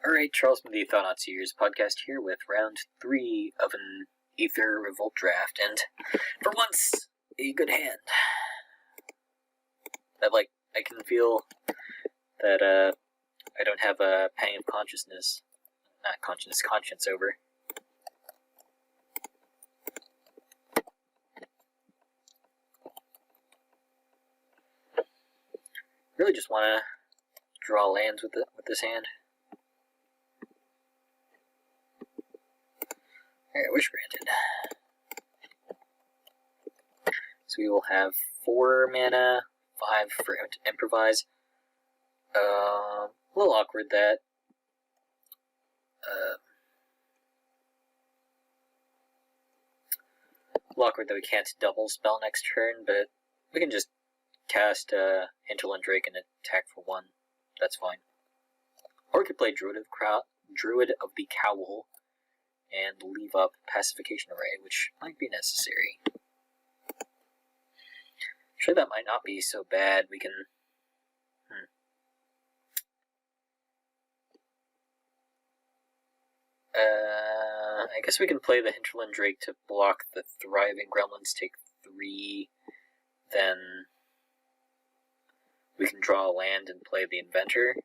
Alright, Charles from the Thought-Not-Seers podcast here with round 3 of an Aether Revolt draft, and for once, a good hand. I can feel that, I don't have a pang of conscience over. Really just want to draw lands with this hand. Alright, wish granted. So we will have 4 mana, 5 for improvise. A little awkward that we can't double spell next turn, but we can just cast Hinterland Drake and attack for 1. That's fine. Or we could play Druid of the Cowl and leave up Pacification Array, which might be necessary. Actually, that might not be so bad. We can... I guess we can play the Hinterland Drake to block the Thriving Gremlins, take 3, then we can draw a land and play the Inventor.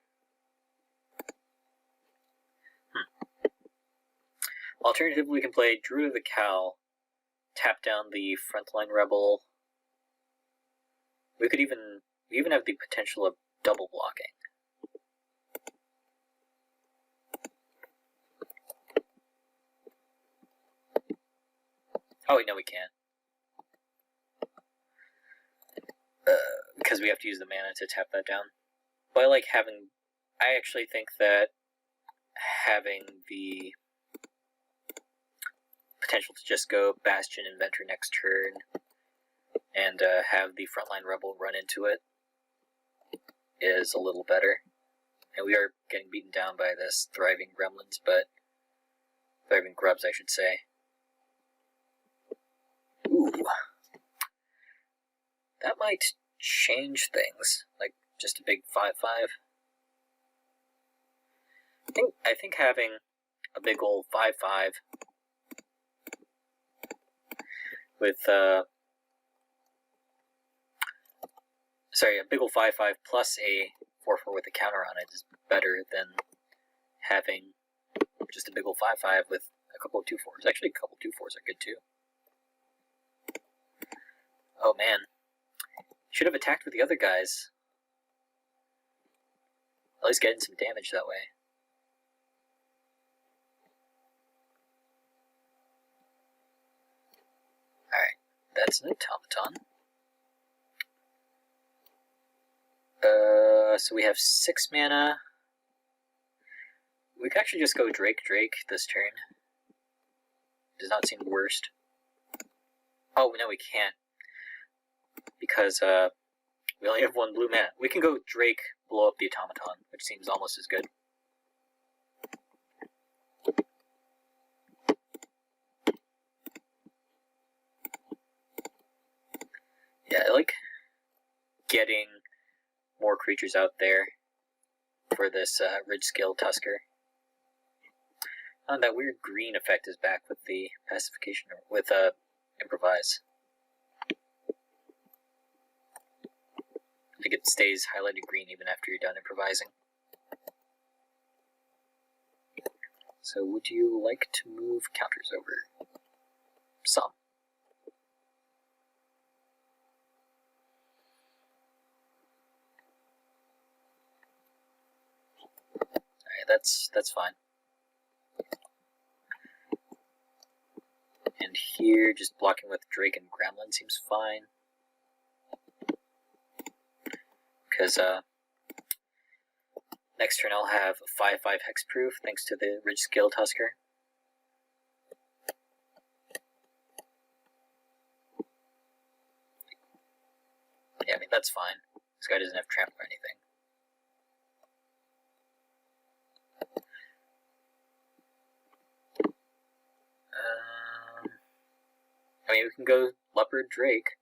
Alternatively, we can play Druid of the Cowl, tap down the Frontline Rebel. We even have the potential of double blocking. Oh wait, no we can't. Because we have to use the mana to tap that down. But I actually think that having the potential to just go Bastion Inventor next turn and have the Frontline Rebel run into it is a little better. And we are getting beaten down by this Thriving Gremlins, but Thriving Grubs, I should say. Ooh. That might change things, like just a big 5/5. I think having a big old 5/5 with a big old 5/5 plus a 4/4 with a counter on it is better than having just a big old 5/5 with a couple of 2/4s. Actually, a couple of 2/4s are good too. Oh man. Should have attacked with the other guys. At least getting some damage that way. Alright, that's an automaton. So we have 6 mana. We could actually just go Drake this turn. Does not seem the worst. Oh, no, we can't. Because we only have 1 blue mana. We can go Drake, blow up the automaton, which seems almost as good. Yeah, I like getting more creatures out there for this Ridgescale Tusker. That weird green effect is back with the pacification, with improvise. Like it stays highlighted green even after you're done improvising. So would you like to move counters over? Some. Alright, that's fine. And here, just blocking with Drake and Gremlin seems fine. Because next turn I'll have a 5/5 hexproof thanks to the Ridgescale Tusker. Yeah, I mean, that's fine. This guy doesn't have trample or anything. I mean, we can go Leopard Drake.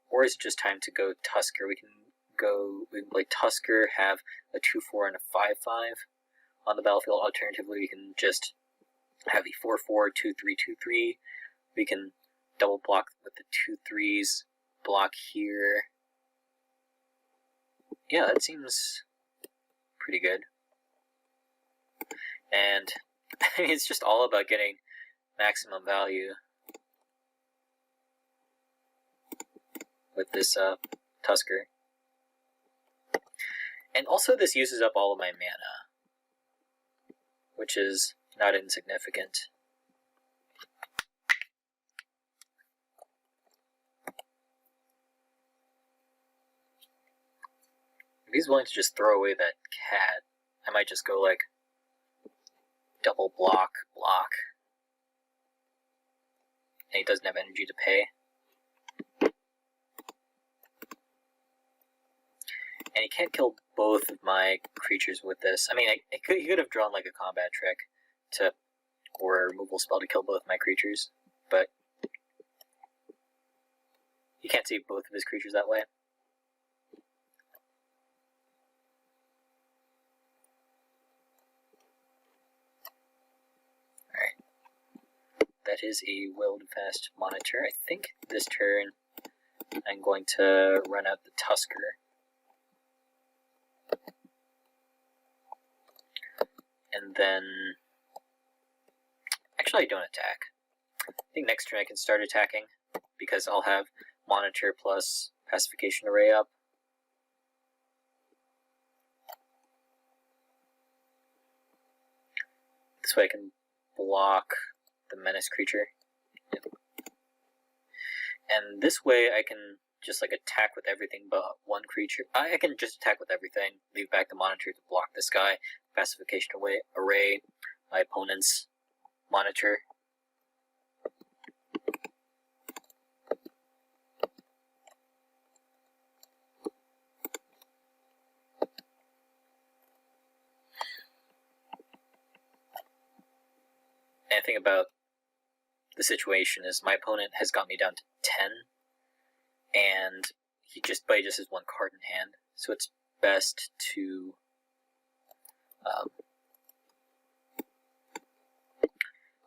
Or is it just time to go Tusker? We can play Tusker, have a 2/4 and a 5/5. on the battlefield. Alternatively, we can just have a 4/4, 2/3, 2/3. We can double block with the 2/3s, block here. Yeah, that seems pretty good. And I mean, it's just all about getting maximum value with this Tusker. And also this uses up all of my mana, which is not insignificant. If he's willing to just throw away that cat, I might just go like double block. And he doesn't have energy to pay. And he can't kill both of my creatures with this. I mean, he could have drawn like a combat trick or a removal spell to kill both my creatures, but he can't save both of his creatures that way. Alright. That is a Willed Fast Monitor. I think this turn I'm going to run out the Tusker. And then, actually I don't attack. I think next turn I can start attacking, because I'll have Monitor plus Pacification Array up. This way I can block the Menace creature. Yep. And this way I can just like attack with everything but one creature. I can just attack with everything, leave back the Monitor to block this guy, Pacification Array, my opponent's Monitor. And the thing about the situation is my opponent has got me down to 10, and he just has one card in hand, so it's best to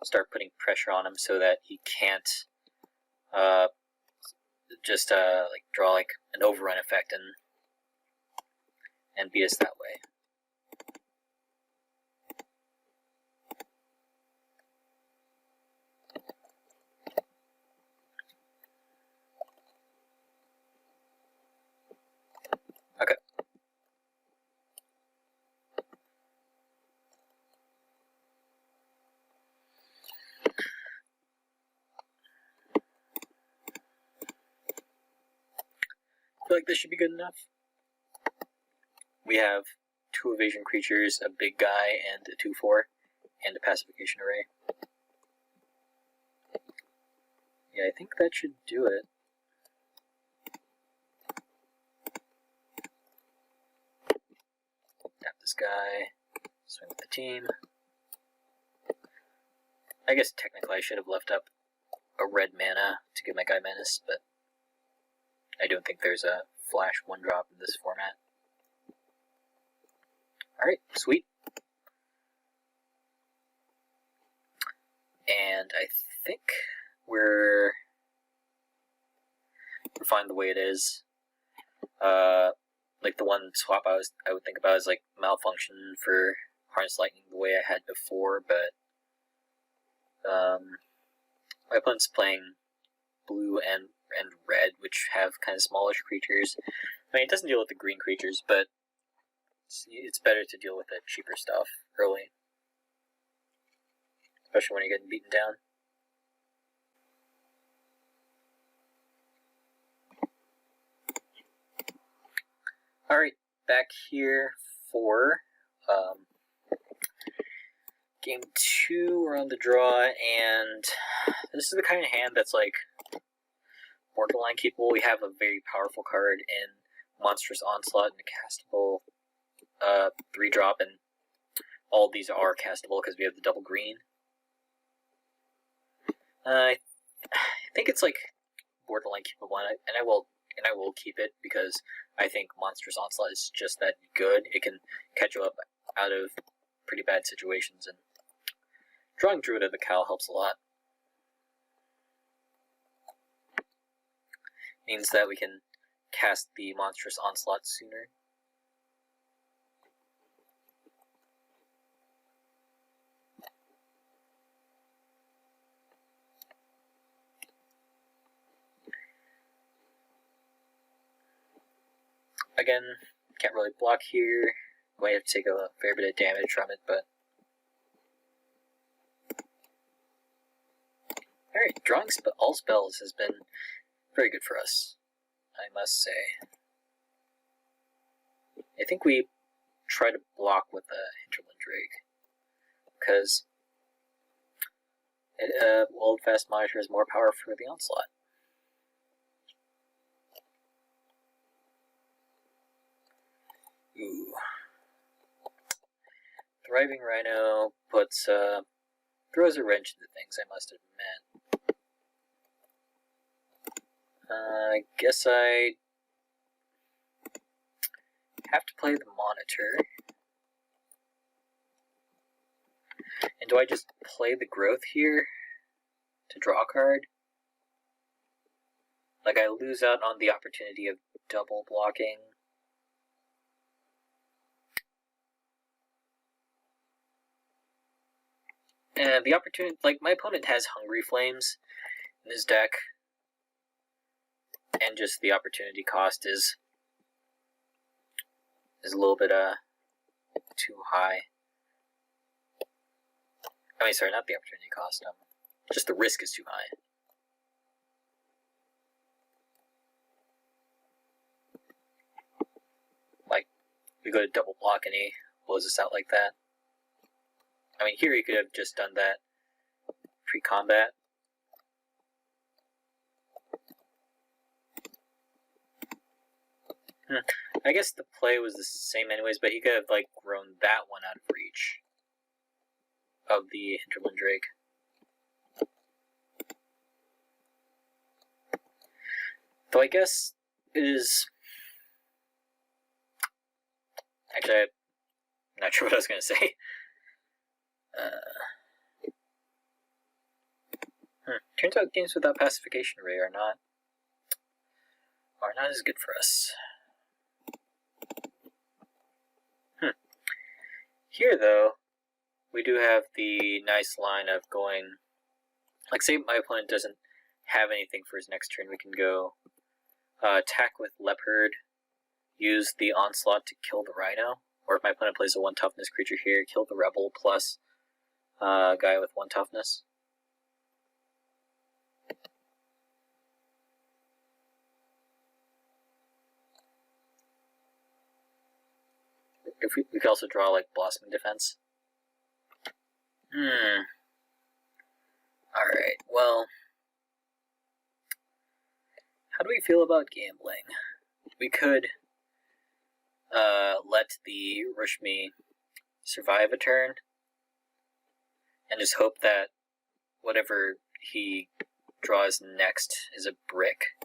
start putting pressure on him so that he can't just like draw like an overrun effect and beat us that way. Okay. I feel like this should be good enough. We have 2 evasion creatures, a big guy, and a 2/4, and a Pacification Array. Yeah, I think that should do it. Tap this guy, swing with the team. I guess technically I should have left up a red mana to give my guy Menace, but I don't think there's a flash 1-drop in this format. Alright, sweet. And I think we're fine the way it is. Like the one swap I would think about is like Malfunction for Harness Lightning the way I had before, but my opponent's playing blue and red, which have kind of smallish creatures. I mean, it doesn't deal with the green creatures, but it's better to deal with the cheaper stuff early, especially when you're getting beaten down. Alright, back here for game 2. We're on the draw, and this is the kind of hand that's like borderline keepable. We have a very powerful card in Monstrous Onslaught and a castable 3-drop, and all these are castable because we have the double green. I think it's like borderline keepable, and I will keep it because I think Monstrous Onslaught is just that good. It can catch you up out of pretty bad situations, and drawing Druid of the Cowl helps a lot. Means that we can cast the Monstrous Onslaught sooner. Again, can't really block here. Going to have to take a fair bit of damage from it, but... Alright, drawing all spells has been very good for us, I must say. I think we try to block with the Hinterland Drake, because Old Fast Monitor has more power for the Onslaught. Ooh. Thriving Rhino puts, throws a wrench into things, I must admit. I guess I have to play the Monitor. And do I just play the Growth here to draw a card? Like, I lose out on the opportunity of double blocking. And the opportunity, like, my opponent has Hungry Flames in his deck, and just the opportunity cost is a little bit too high. I mean, sorry, not the opportunity cost. Just the risk is too high. Like, we go to double block and he blows us out like that. I mean, here he could have just done that pre-combat. I guess the play was the same anyways, but he could have, like, grown that one out of reach of the Hinterland Drake. Though I guess it is... Actually, I'm not sure what I was going to say. Turns out games without Pacification Ray are not as good for us. Here, though, we do have the nice line of going... Like, say my opponent doesn't have anything for his next turn, we can go attack with Leopard, use the Onslaught to kill the Rhino, or if my opponent plays a 1 toughness creature here, kill the Rebel plus guy with 1 toughness. If we could also draw, like, Blossoming Defense. Alright, well... How do we feel about gambling? We could let the Rishmi survive a turn, and just hope that whatever he draws next is a brick.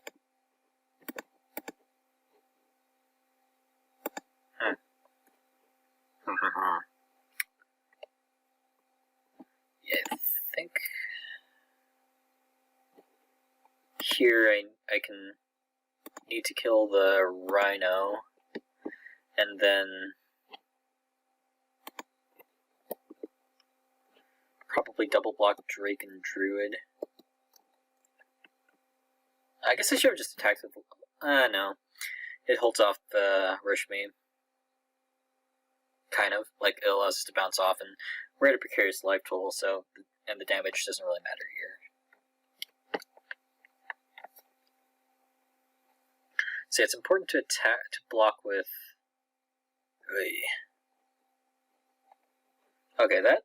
Yeah, I think here I can need to kill the Rhino, and then probably double block Drake and Druid. I guess I should have just attacked with... no. It holds off the Rishmi. Kind of. Like, it allows us to bounce off, and we're at a precarious life total, so... And the damage doesn't really matter here. So it's important to attack, to block with... Okay, that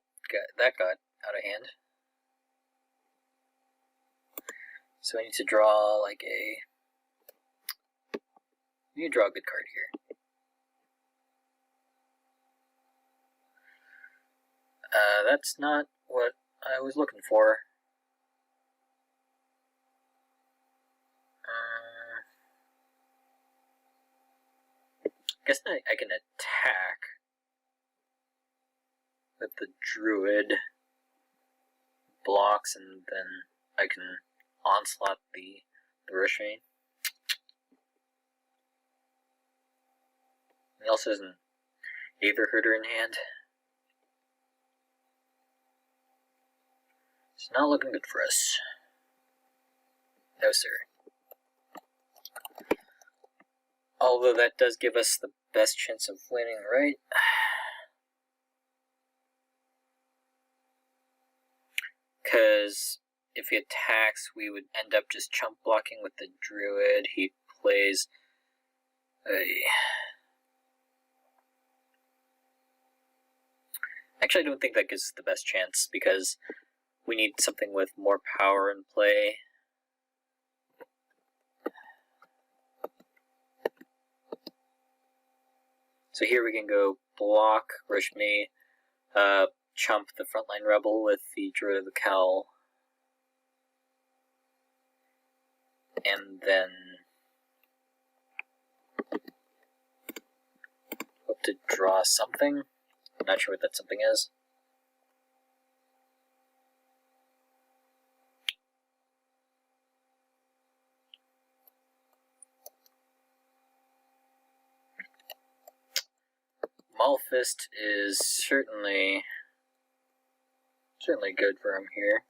got out of hand. So I need to draw, like, I need to draw a good card here. That's not what I was looking for. I guess I can attack. that the Druid blocks, and then I can onslaught the Rishmi. He also has an Aether Herder in hand. It's not looking good for us. No, sir. Although that does give us the best chance of winning, right? Because if he attacks, we would end up just chump blocking with the Druid. He plays a... Actually, I don't think that gives us the best chance, because we need something with more power in play. So here we can go block Rishmi, chump the frontline rebel with the Druid of the Cowl, and then hope to draw something. I'm not sure what that something is. Malfist is certainly good for him here.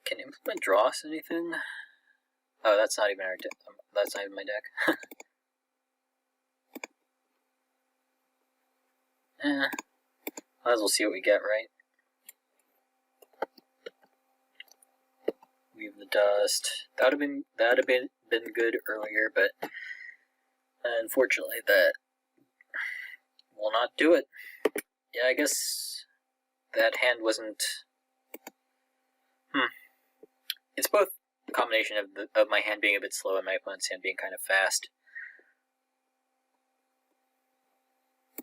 Can Implement draw us anything? Oh, that's not even our deck. That's not even my deck. Might as well see what we get, right? Weave the Dust. That would have been good earlier, but unfortunately that will not do it. Yeah, I guess that hand wasn't. It's both a combination of my hand being a bit slow and my opponent's hand being kind of fast.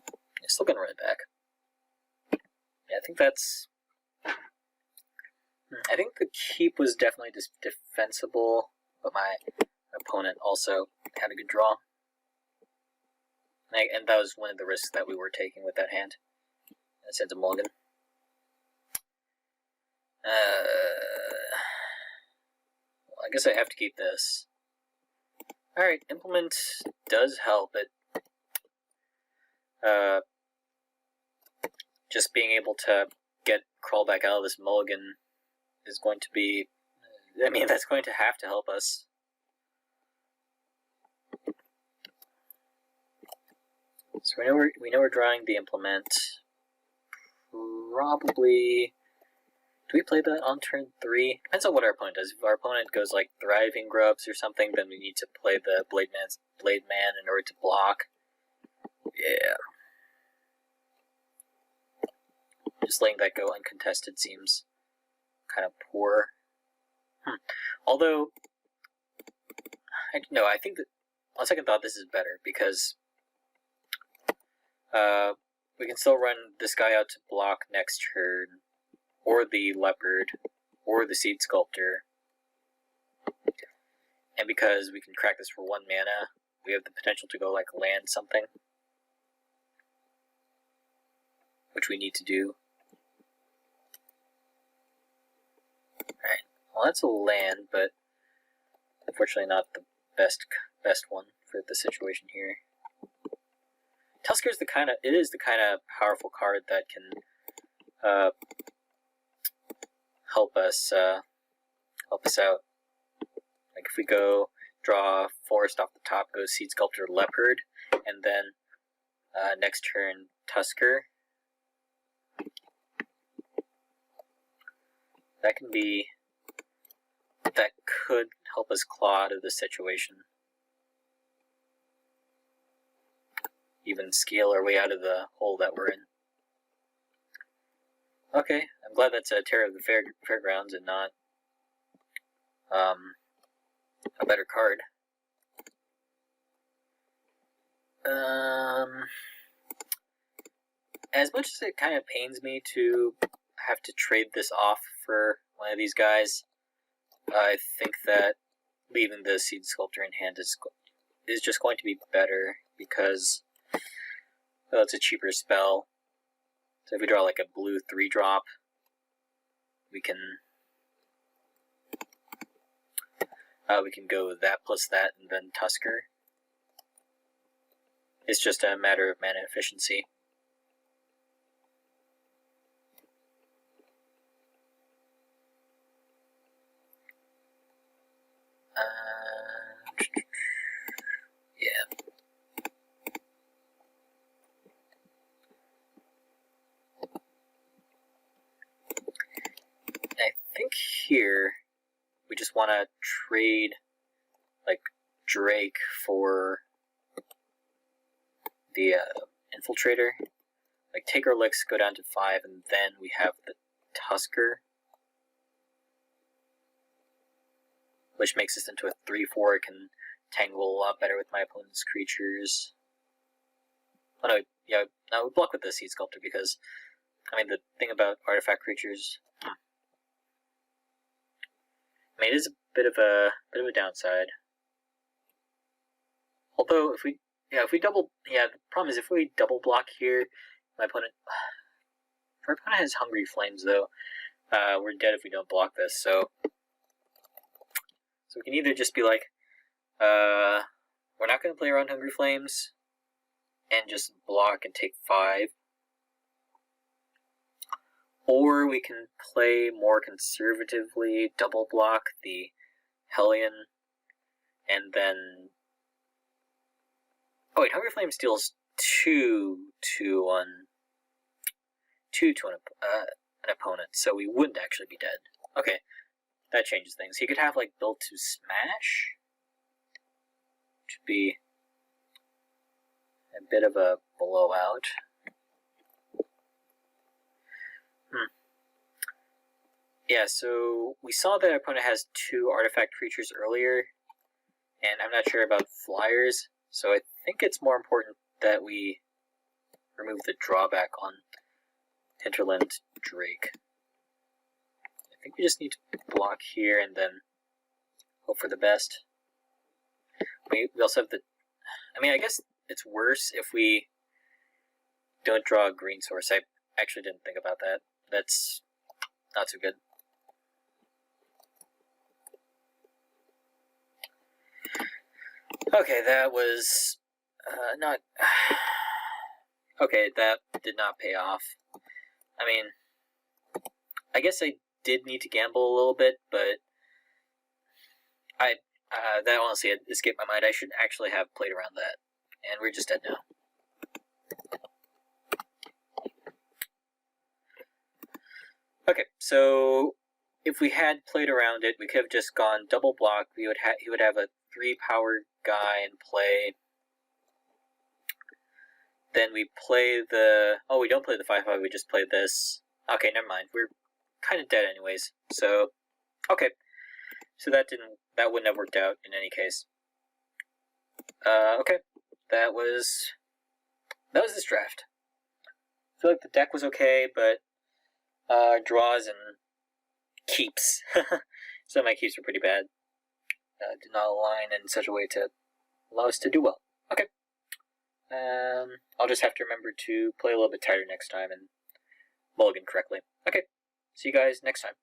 I'm still gonna run it back. Yeah, I think that's. I think the keep was definitely defensible, but my opponent also had a good draw. And that was one of the risks that we were taking with that hand. I sent a mulligan. Well, I guess I have to keep this. Alright, Implement does help, but just being able to get crawl back out of this mulligan is going to be, I mean, that's going to have to help us. So we know we're drawing the Implement. Probably, do we play that on turn 3? Depends on what our opponent does. If our opponent goes like Thriving Grubs or something, then we need to play the Blade Man in order to block. Yeah. Just letting that go uncontested seems kind of poor. Although, I think that on second thought this is better, because we can still run this guy out to block next turn, or the Leopard, or the Seed Sculptor. And because we can crack this for 1 mana, we have the potential to go like land something, which we need to do. Alright, well that's a land, but unfortunately not the best one for the situation here. Tusker's the kind of powerful card that can help us out. Like if we go draw Forest off the top, go Seed Sculptor, Leopard, and then next turn Tusker. That could help us claw out of the situation. Even scale our way out of the hole that we're in. Okay, I'm glad that's a Terror of the Fairgrounds and not a better card. As much as it kind of pains me to have to trade this off for one of these guys, I think that leaving the Seed Sculptor in hand is just going to be better because it's a cheaper spell. So if we draw like a blue 3-drop, we can go that plus that and then Tusker. It's just a matter of mana efficiency. Yeah. I think here we just want to trade like Drake for the Infiltrator. Like take our licks, go down to 5, and then we have the Tusker, which makes us into a 3/4. It can tangle a lot better with my opponent's creatures. Oh no, yeah, no, we block with the Seed Sculptor because, I mean, the thing about artifact creatures, I mean, it is a bit of a downside. Although if we double, the problem is if we double block here, my opponent, if our opponent has Hungry Flames though, we're dead if we don't block this. So we can either just be like, we're not going to play around Hungry Flames and just block and take 5. Or we can play more conservatively, double block the Hellion, and then... Oh wait, Hungry Flame deals 2 to an opponent, so we wouldn't actually be dead. Okay, that changes things. He could have like built to smash, which would be a bit of a blowout. Yeah, so we saw that our opponent has 2 artifact creatures earlier, and I'm not sure about flyers, so I think it's more important that we remove the drawback on Hinterland Drake. I think we just need to block here and then hope for the best. We also have the... I mean, I guess it's worse if we don't draw a green source. I actually didn't think about that. That's not so good. Okay, that was not... Okay, that did not pay off. I mean, I guess I did need to gamble a little bit, but that honestly escaped my mind. I should actually have played around that, and we're just dead now. Okay, so if we had played around it, we could have just gone double block. He would have a 3-power guy in play. Then we play the... Oh, we don't play the 5/5, we just play this. Okay, never mind. We're kind of dead anyways. So, okay. So that wouldn't have worked out in any case. Okay. That was this draft. I feel like the deck was okay, but draws and keeps. Some of my keeps were pretty bad. Did not align in such a way to allow us to do well. Okay. I'll just have to remember to play a little bit tighter next time and mulligan correctly. Okay. See you guys next time.